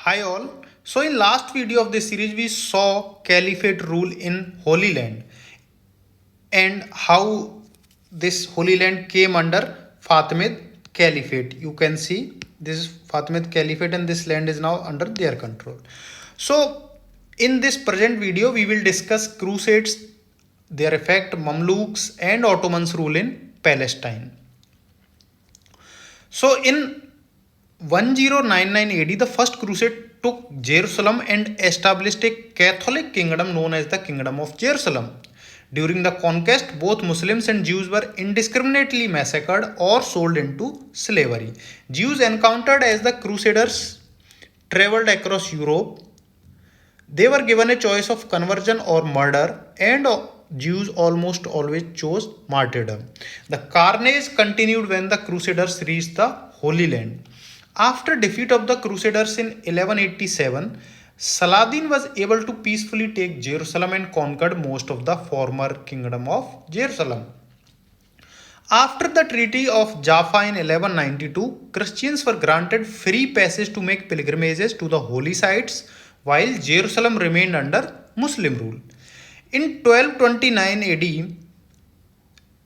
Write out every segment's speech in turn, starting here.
Hi all. So in last video of this series we saw caliphate rule in Holy Land and how this Holy Land came under Fatimid Caliphate. You can see this is Fatimid Caliphate and this land is now under their control. So in this present video we will discuss crusades, their effect, Mamluks and Ottomans rule in Palestine. So in 1099 AD, the first crusade took Jerusalem and established a Catholic kingdom known as the Kingdom of Jerusalem. During the conquest, both Muslims and Jews were indiscriminately massacred or sold into slavery. Jews encountered as the Crusaders traveled across Europe. They were given a choice of conversion or murder, and Jews almost always chose martyrdom. The carnage continued when the Crusaders reached the Holy Land. After defeat of the Crusaders in 1187, Saladin was able to peacefully take Jerusalem and conquered most of the former kingdom of Jerusalem. After the Treaty of Jaffa in 1192, Christians were granted free passage to make pilgrimages to the holy sites while Jerusalem remained under Muslim rule. In 1229 AD,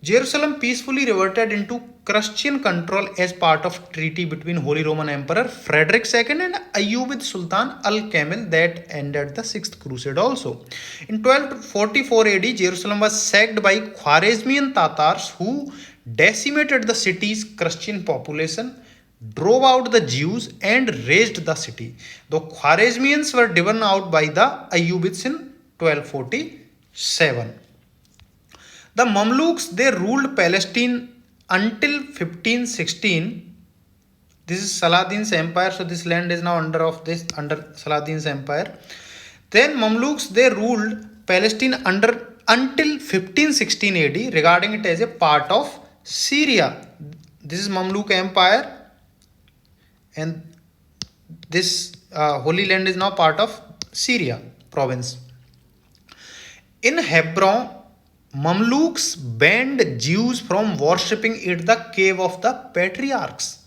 Jerusalem peacefully reverted into Christian control as part of treaty between Holy Roman Emperor Frederick II and Ayyubid Sultan Al-Kamil that ended the Sixth Crusade also. In 1244 AD, Jerusalem was sacked by Khwarezmian Tatars who decimated the city's Christian population, drove out the Jews and razed the city. The Khwarezmians were driven out by the Ayyubids in 1247. The Mamluks, they ruled Palestine until 1516. This is Saladin's empire, so this land is now under Saladin's empire. Then Mamluks, they ruled Palestine until 1516 AD, regarding it as a part of Syria. This is Mamluk empire, and this Holy Land is now part of Syria province. In Hebron, Mamluks banned Jews from worshipping at the cave of the patriarchs,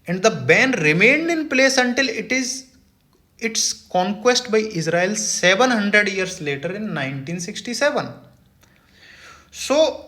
and the ban remained in place until its conquest by Israel 700 years later in 1967. So,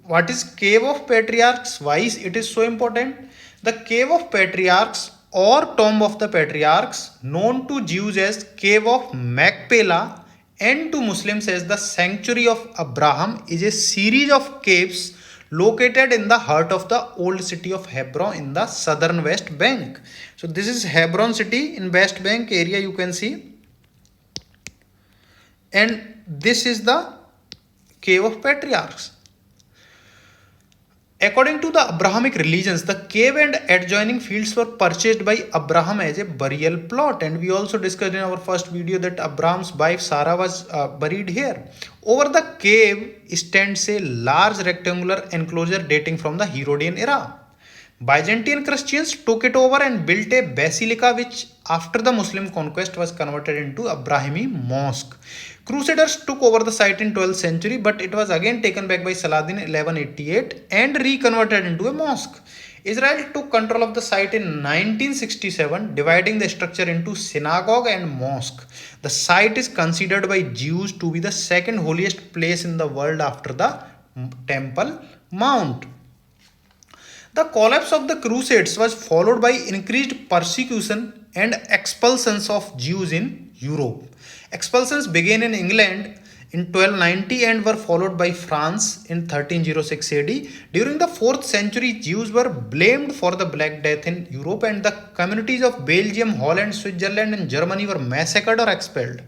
what is cave of patriarchs? Why is it is so important? The cave of patriarchs or tomb of the patriarchs, known to Jews as cave of Machpelah and to Muslims as the sanctuary of Abraham, is a series of caves located in the heart of the old city of Hebron in the southern West Bank. So this is Hebron city in West Bank area, you can see, and this is the cave of patriarchs. According to the Abrahamic religions, the cave and adjoining fields were purchased by Abraham as a burial plot, and we also discussed in our first video that Abraham's wife Sarah was buried here. Over the cave stands a large rectangular enclosure dating from the Herodian era. Byzantine Christians took it over and built a basilica which after the Muslim conquest was converted into Abrahami mosque. Crusaders took over the site in 12th century, but it was again taken back by Saladin in 1188 and reconverted into a mosque. Israel took control of the site in 1967, dividing the structure into synagogue and mosque. The site is considered by Jews to be the second holiest place in the world after the Temple Mount. The collapse of the Crusades was followed by increased persecution and expulsions of Jews in Europe. Expulsions began in England in 1290 and were followed by France in 1306 AD. During the 4th century, Jews were blamed for the Black Death in Europe, and the communities of Belgium, Holland, Switzerland, and Germany were massacred or expelled.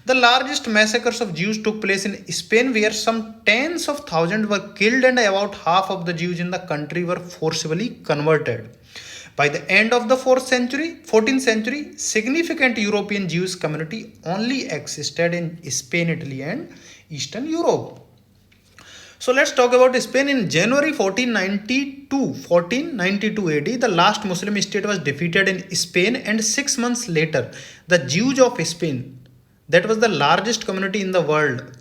The largest massacres of Jews took place in Spain, where some tens of thousands were killed and about half of the Jews in the country were forcibly converted. By the end of the 14th century, significant European Jewish community only existed in Spain, Italy, and Eastern Europe. So let's talk about Spain. In January 1492 AD, the last Muslim state was defeated in Spain, and 6 months later, the Jews of Spain, that was the largest community in the world,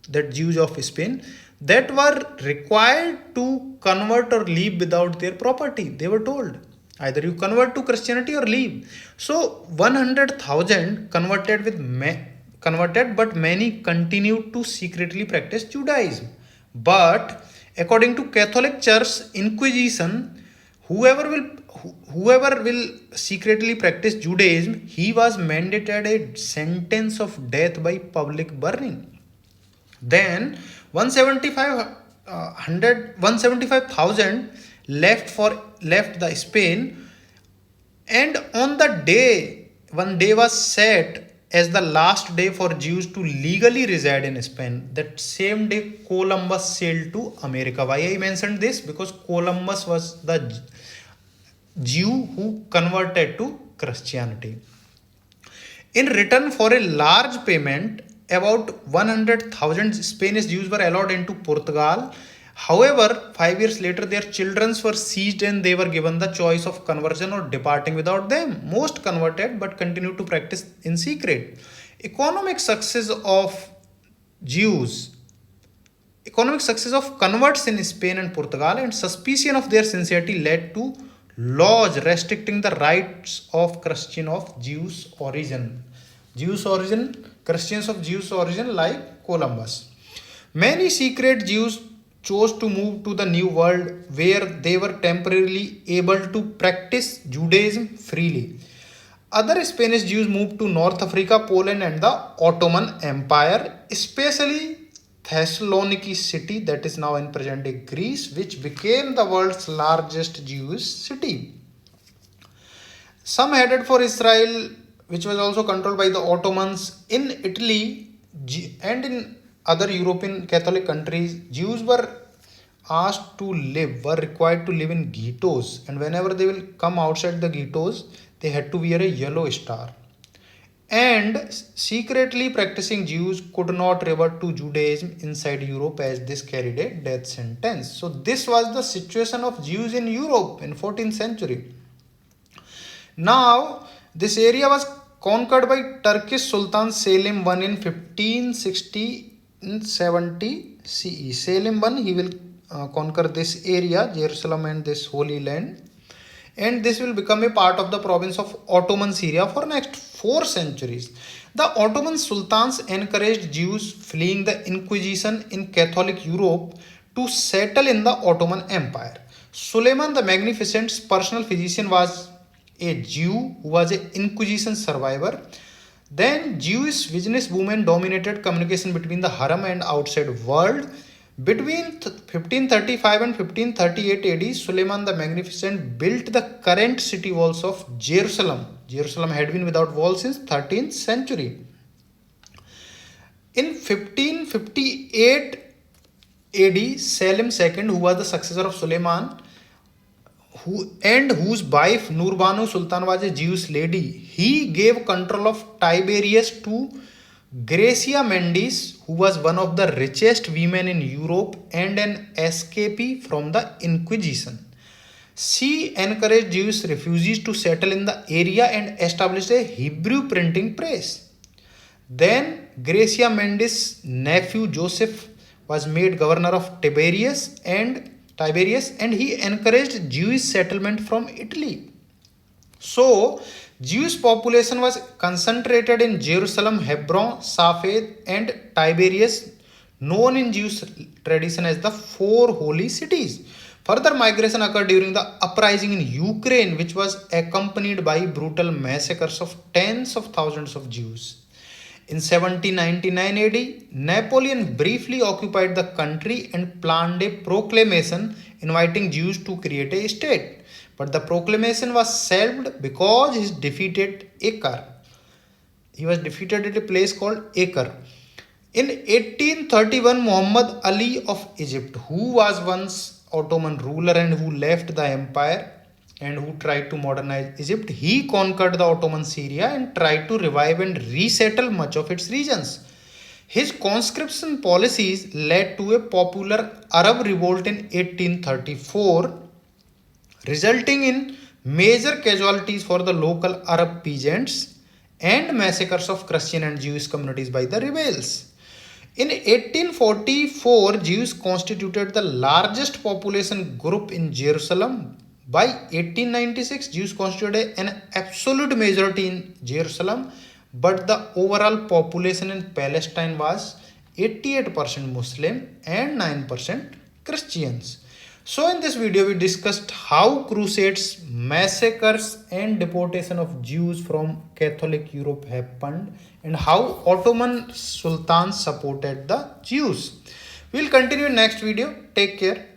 that Jews of Spain, that were required to convert or leave without their property. They were told Either you convert to Christianity or leave. So 100,000 converted, but many continued to secretly practice Judaism. But according to Catholic Church Inquisition, whoever will whoever will secretly practice Judaism, he was mandated a sentence of death by public burning. Then 175 175,000 left the Spain, and on the day, one day was set as the last day for Jews to legally reside in Spain. That same day, Columbus sailed to America. Why I mentioned this? Because Columbus was the Jew who converted to Christianity. In return for a large payment, about 100,000 Spanish Jews were allowed into Portugal. However, 5 years later, their children were seized and they were given the choice of conversion or departing without them. Most converted but continued to practice in secret. Economic success of Jews Economic success of converts in Spain and Portugal and suspicion of their sincerity led to laws restricting the rights of Christian of Jewish origin. Christians of Jewish origin like Columbus. Many secret Jews chose to move to the New World where they were temporarily able to practice Judaism freely. Other Spanish Jews moved to North Africa, Poland, and the Ottoman Empire, especially Thessaloniki city, that is now in present day Greece, which became the world's largest Jewish city. Some headed for Israel, which was also controlled by the Ottomans. In Italy and in other European Catholic countries, Jews were required to live in ghettos, and whenever they will come outside the ghettos, they had to wear a yellow star. And secretly practicing Jews could not revert to Judaism inside Europe as this carried a death sentence. So this was the situation of Jews in Europe in 14th century. Now this area was conquered by Turkish Sultan Selim I in 1570 CE. Selim I, he will conquer this area, Jerusalem and this Holy Land, and this will become a part of the province of Ottoman Syria for next 4 centuries. The Ottoman sultans encouraged Jews fleeing the Inquisition in Catholic Europe to settle in the Ottoman Empire. Suleiman the Magnificent's personal physician was a Jew who was an Inquisition survivor. Then Jewish business women dominated communication between the Haram and outside world. Between 1535 and 1538 AD, Suleiman the Magnificent built the current city walls of Jerusalem. Jerusalem had been without walls since 13th century. In 1558 AD, Selim II, who was the successor of Suleiman, whose wife Nurbanu Sultan was a Jewish lady, he gave control of Tiberias to Gracia Mendes, who was one of the richest women in Europe and an escapee from the Inquisition. She encouraged Jewish refugees to settle in the area and established a Hebrew printing press. Then Gracia Mendes' nephew Joseph was made governor of Tiberias, and he encouraged Jewish settlement from Italy. So, Jewish population was concentrated in Jerusalem, Hebron, Safed, and Tiberias, known in Jewish tradition as the four holy cities. Further migration occurred during the uprising in Ukraine, which was accompanied by brutal massacres of tens of thousands of Jews. In 1799 AD, Napoleon briefly occupied the country and planned a proclamation inviting Jews to create a state. But the proclamation was shelved because he defeated Acre. He was defeated at a place called Acre. In 1831, Muhammad Ali of Egypt, who was once Ottoman ruler and who left the empire and who tried to modernize Egypt, he conquered the Ottoman Syria and tried to revive and resettle much of its regions. His conscription policies led to a popular Arab revolt in 1834, resulting in major casualties for the local Arab peasants and massacres of Christian and Jewish communities by the rebels. In 1844, Jews constituted the largest population group in Jerusalem, By 1896, Jews constituted an absolute majority in Jerusalem, but the overall population in Palestine was 88% Muslim and 9% Christians. So in this video we discussed how crusades, massacres and deportation of Jews from Catholic Europe happened and how Ottoman sultans supported the Jews. We'll continue in next video. Take care.